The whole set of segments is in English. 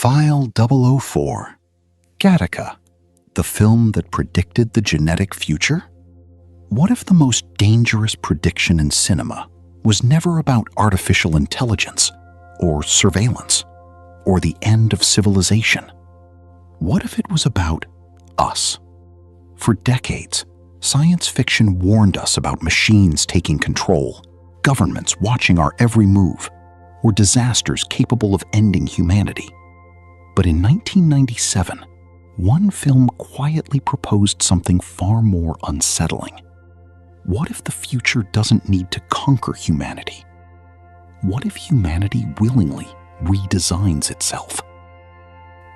File 004, Gattaca, the film that predicted the genetic future? What if the most dangerous prediction in cinema was never about artificial intelligence, or surveillance, or the end of civilization? What if it was about us? For decades, science fiction warned us about machines taking control, governments watching our every move, or disasters capable of ending humanity. But in 1997, one film quietly proposed something far more unsettling. What if the future doesn't need to conquer humanity? What if humanity willingly redesigns itself?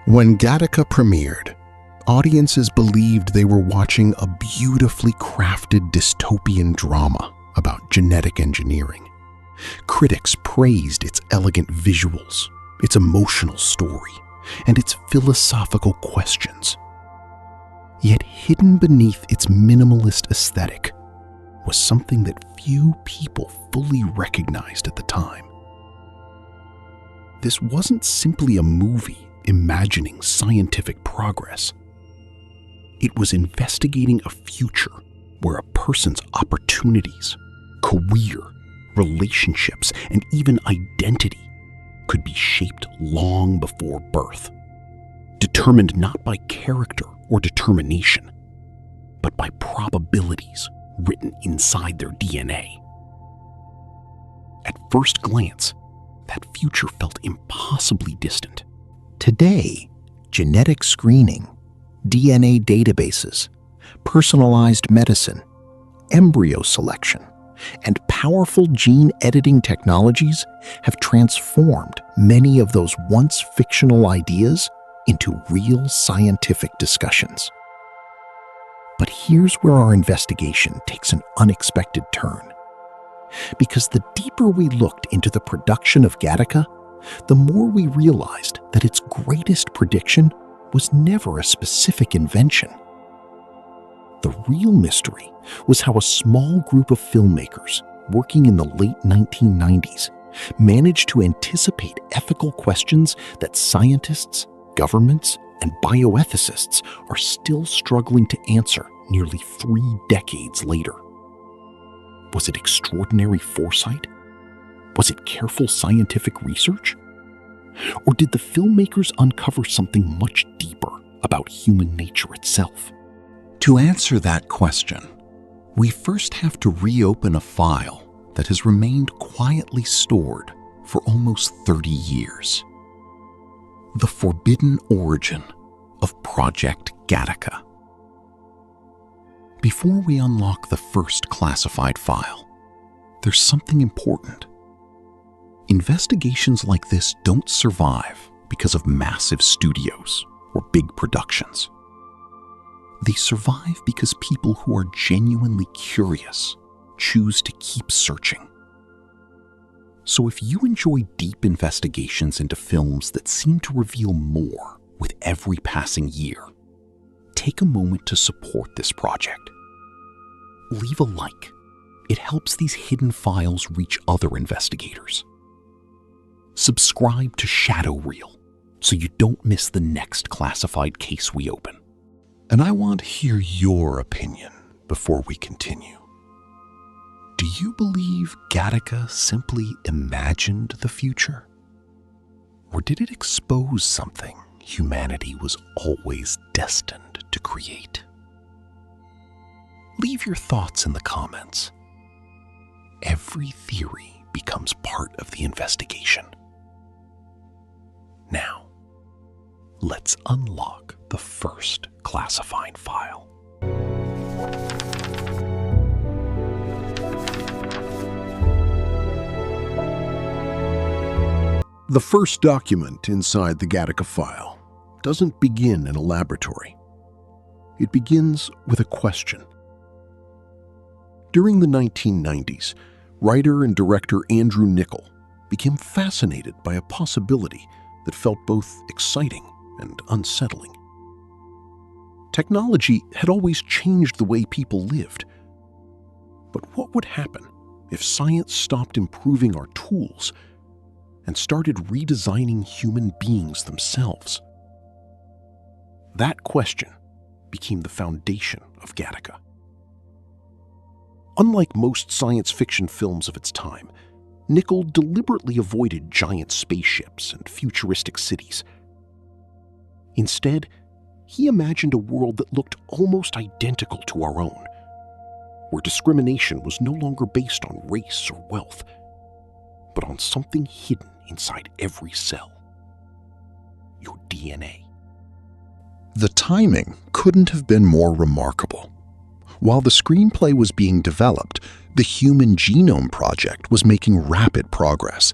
When Gattaca premiered, audiences believed they were watching a beautifully crafted dystopian drama about genetic engineering. Critics praised its elegant visuals, its emotional story, and its philosophical questions. Yet hidden beneath its minimalist aesthetic was something that few people fully recognized at the time. This wasn't simply a movie imagining scientific progress. It was investigating a future where a person's opportunities, career, relationships, and even identity could be shaped long before birth, determined not by character or determination, but by probabilities written inside their DNA. At first glance, that future felt impossibly distant. Today, genetic screening, DNA databases, personalized medicine, embryo selection, and powerful gene editing technologies have transformed many of those once fictional ideas into real scientific discussions. But here's where our investigation takes an unexpected turn. Because the deeper we looked into the production of Gattaca, the more we realized that its greatest prediction was never a specific invention. The real mystery was how a small group of filmmakers working in the late 1990s managed to anticipate ethical questions that scientists, governments, and bioethicists are still struggling to answer nearly 3 decades later. Was it extraordinary foresight? Was it careful scientific research? Or did the filmmakers uncover something much deeper about human nature itself? To answer that question, we first have to reopen a file that has remained quietly stored for almost 30 years. The forbidden origin of Project Gattaca. Before we unlock the first classified file, there's something important. Investigations like this don't survive because of massive studios or big productions. They survive because people who are genuinely curious choose to keep searching. So if you enjoy deep investigations into films that seem to reveal more with every passing year, take a moment to support this project. Leave a like. It helps these hidden files reach other investigators. Subscribe to Shadow Reel so you don't miss the next classified case we open. And I want to hear your opinion before we continue. Do you believe Gattaca simply imagined the future? Or did it expose something humanity was always destined to create? Leave your thoughts in the comments. Every theory becomes part of the investigation. Now, let's unlock the first classified file. The first document inside the Gattaca file doesn't begin in a laboratory. It begins with a question. During the 1990s, writer and director Andrew Niccol became fascinated by a possibility that felt both exciting and unsettling. Technology had always changed the way people lived. But what would happen if science stopped improving our tools and started redesigning human beings themselves. That question became the foundation of Gattaca. Unlike most science fiction films of its time, Nichol deliberately avoided giant spaceships and futuristic cities. Instead, he imagined a world that looked almost identical to our own, where discrimination was no longer based on race or wealth, but on something hidden inside every cell: your DNA. The timing couldn't have been more remarkable. While the screenplay was being developed, the Human Genome Project was making rapid progress,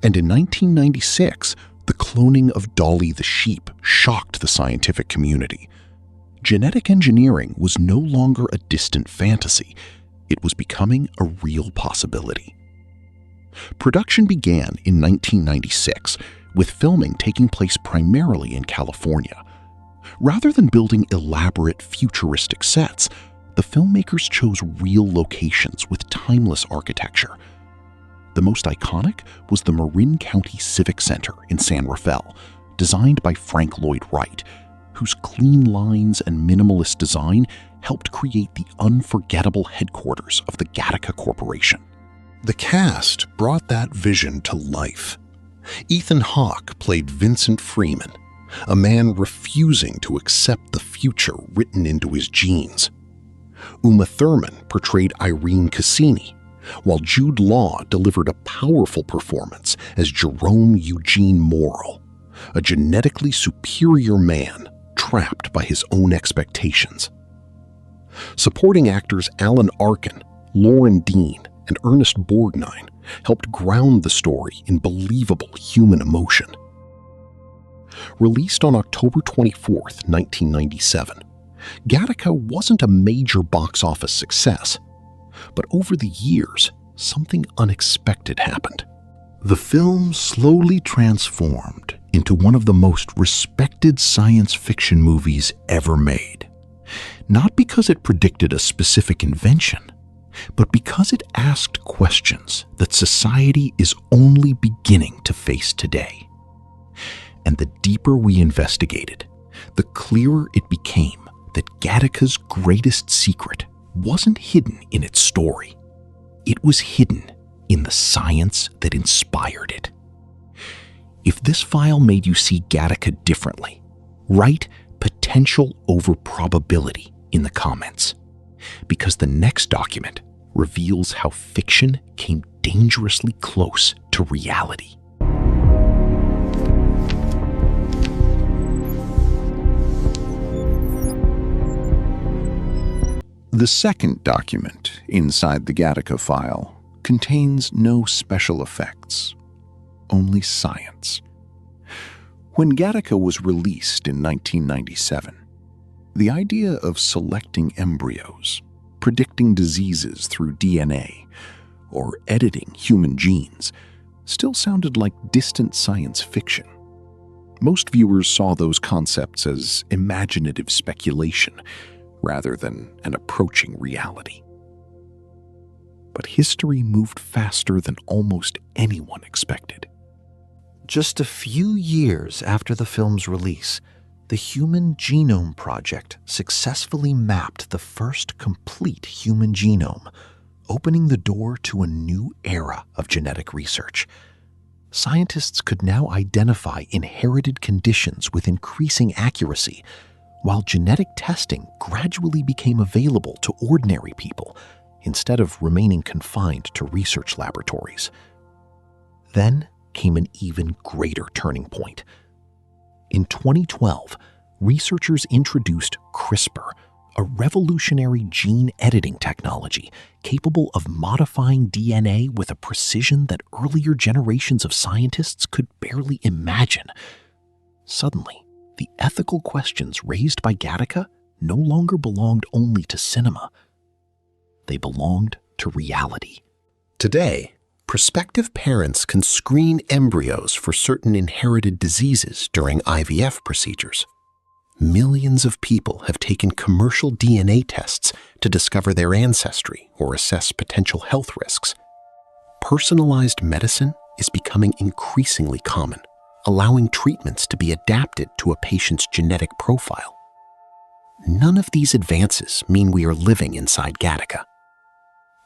and in 1996, the cloning of Dolly the sheep shocked the scientific community. Genetic engineering was no longer a distant fantasy. It was becoming a real possibility. Production began in 1996, with filming taking place primarily in California. Rather than building elaborate, futuristic sets, the filmmakers chose real locations with timeless architecture. The most iconic was the Marin County Civic Center in San Rafael, designed by Frank Lloyd Wright, whose clean lines and minimalist design helped create the unforgettable headquarters of the Gattaca Corporation. The cast brought that vision to life. Ethan Hawke played Vincent Freeman, a man refusing to accept the future written into his genes. Uma Thurman portrayed Irene Cassini, while Jude Law delivered a powerful performance as Jerome Eugene Morrill, a genetically superior man trapped by his own expectations. Supporting actors Alan Arkin, Lauren Dean, and Ernest Borgnine helped ground the story in believable human emotion. Released on October 24, 1997, Gattaca wasn't a major box office success, but over the years, something unexpected happened. The film slowly transformed into one of the most respected science fiction movies ever made. Not because it predicted a specific invention, but because it asked questions that society is only beginning to face today. And the deeper we investigated, the clearer it became that Gattaca's greatest secret wasn't hidden in its story. It was hidden in the science that inspired it. If this file made you see Gattaca differently, write potential over probability in the comments, because the next document reveals how fiction came dangerously close to reality. The second document inside the Gattaca file contains no special effects, only science. When Gattaca was released in 1997, the idea of selecting embryos, predicting diseases through DNA, or editing human genes still sounded like distant science fiction. Most viewers saw those concepts as imaginative speculation, rather than an approaching reality. But history moved faster than almost anyone expected. Just a few years after the film's release, the Human Genome Project successfully mapped the first complete human genome, opening the door to a new era of genetic research. Scientists could now identify inherited conditions with increasing accuracy, while genetic testing gradually became available to ordinary people instead of remaining confined to research laboratories. Then came an even greater turning point. In 2012, researchers introduced CRISPR, a revolutionary gene editing technology capable of modifying DNA with a precision that earlier generations of scientists could barely imagine. Suddenly, the ethical questions raised by Gattaca no longer belonged only to cinema. They belonged to reality. Today, prospective parents can screen embryos for certain inherited diseases during IVF procedures. Millions of people have taken commercial DNA tests to discover their ancestry or assess potential health risks. Personalized medicine is becoming increasingly common, allowing treatments to be adapted to a patient's genetic profile. None of these advances mean we are living inside Gattaca,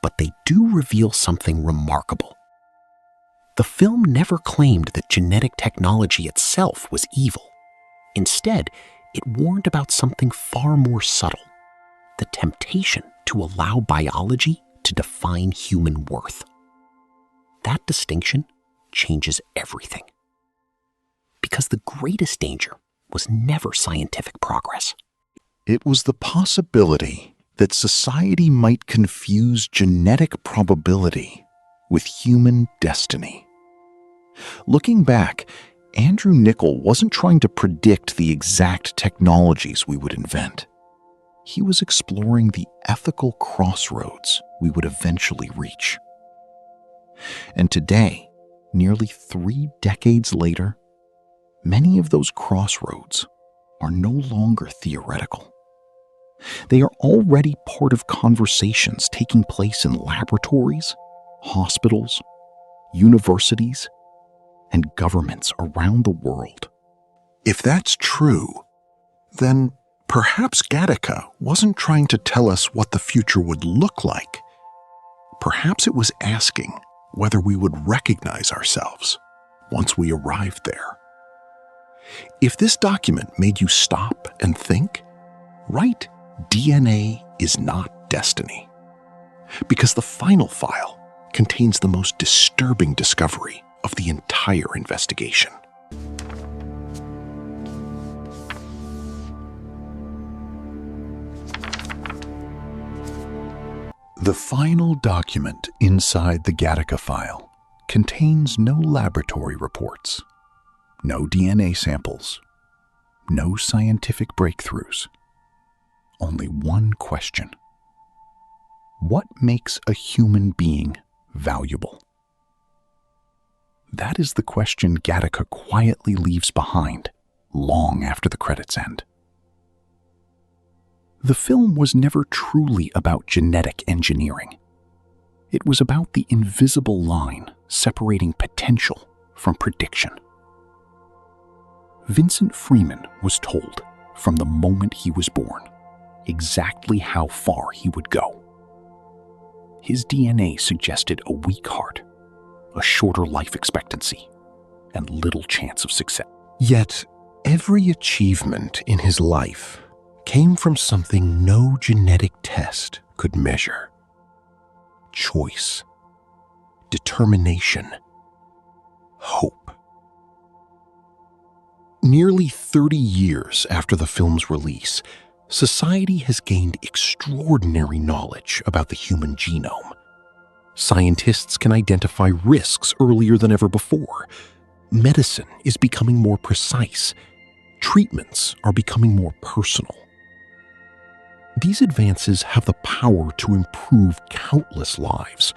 but they do reveal something remarkable. The film never claimed that genetic technology itself was evil. Instead, it warned about something far more subtle: the temptation to allow biology to define human worth. That distinction changes everything. Because the greatest danger was never scientific progress. It was the possibility that society might confuse genetic probability with human destiny. Looking back, Andrew Niccol wasn't trying to predict the exact technologies we would invent. He was exploring the ethical crossroads we would eventually reach. And today, nearly 3 decades later, many of those crossroads are no longer theoretical. They are already part of conversations taking place in laboratories, hospitals, universities, and governments around the world. If that's true, then perhaps Gattaca wasn't trying to tell us what the future would look like. Perhaps it was asking whether we would recognize ourselves once we arrived there. If this document made you stop and think, write DNA is not destiny, because the final file contains the most disturbing discovery of the entire investigation. The final document inside the Gattaca file contains no laboratory reports, no DNA samples, no scientific breakthroughs. Only one question: what makes a human being valuable? That is the question Gattaca quietly leaves behind long after the credits end. The film was never truly about genetic engineering. It was about the invisible line separating potential from prediction. Vincent Freeman was told from the moment he was born exactly how far he would go. His DNA suggested a weak heart, a shorter life expectancy, and little chance of success. Yet, every achievement in his life came from something no genetic test could measure: choice, determination, hope. Nearly 30 years after the film's release, society has gained extraordinary knowledge about the human genome. Scientists can identify risks earlier than ever before. Medicine is becoming more precise. Treatments are becoming more personal. These advances have the power to improve countless lives.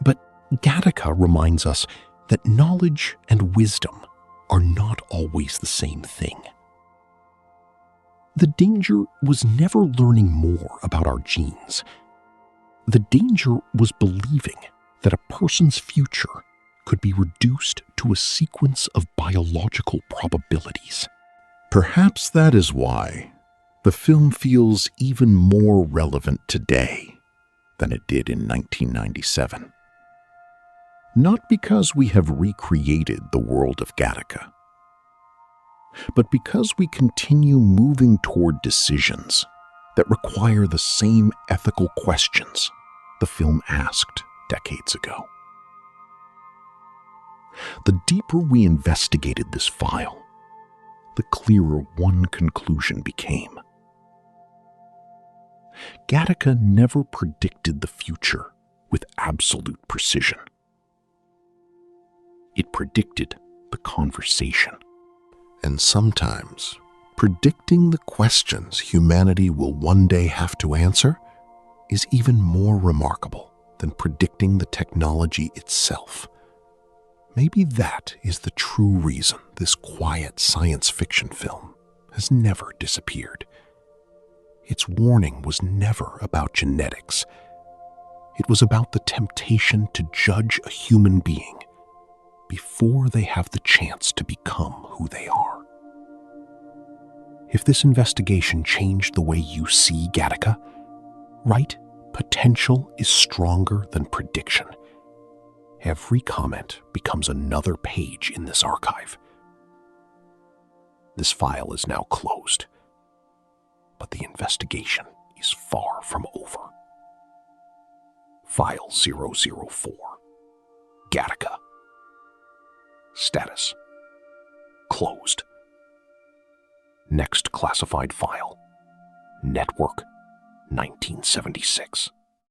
But Gattaca reminds us that knowledge and wisdom are not always the same thing. The danger was never learning more about our genes. The danger was believing that a person's future could be reduced to a sequence of biological probabilities. Perhaps that is why the film feels even more relevant today than it did in 1997. Not because we have recreated the world of Gattaca, but because we continue moving toward decisions that require the same ethical questions the film asked decades ago. The deeper we investigated this file, the clearer one conclusion became. Gattaca never predicted the future with absolute precision. It predicted the conversation. And sometimes, predicting the questions humanity will one day have to answer is even more remarkable than predicting the technology itself. Maybe that is the true reason this quiet science fiction film has never disappeared. Its warning was never about genetics. It was about the temptation to judge a human being before they have the chance to become who they are. If this investigation changed the way you see Gattaca, right potential is stronger than prediction. Every comment becomes another page in this archive. This file is now closed, but the investigation is far from over. File 004, Gattaca. Status: closed. Next classified file: Network 1976.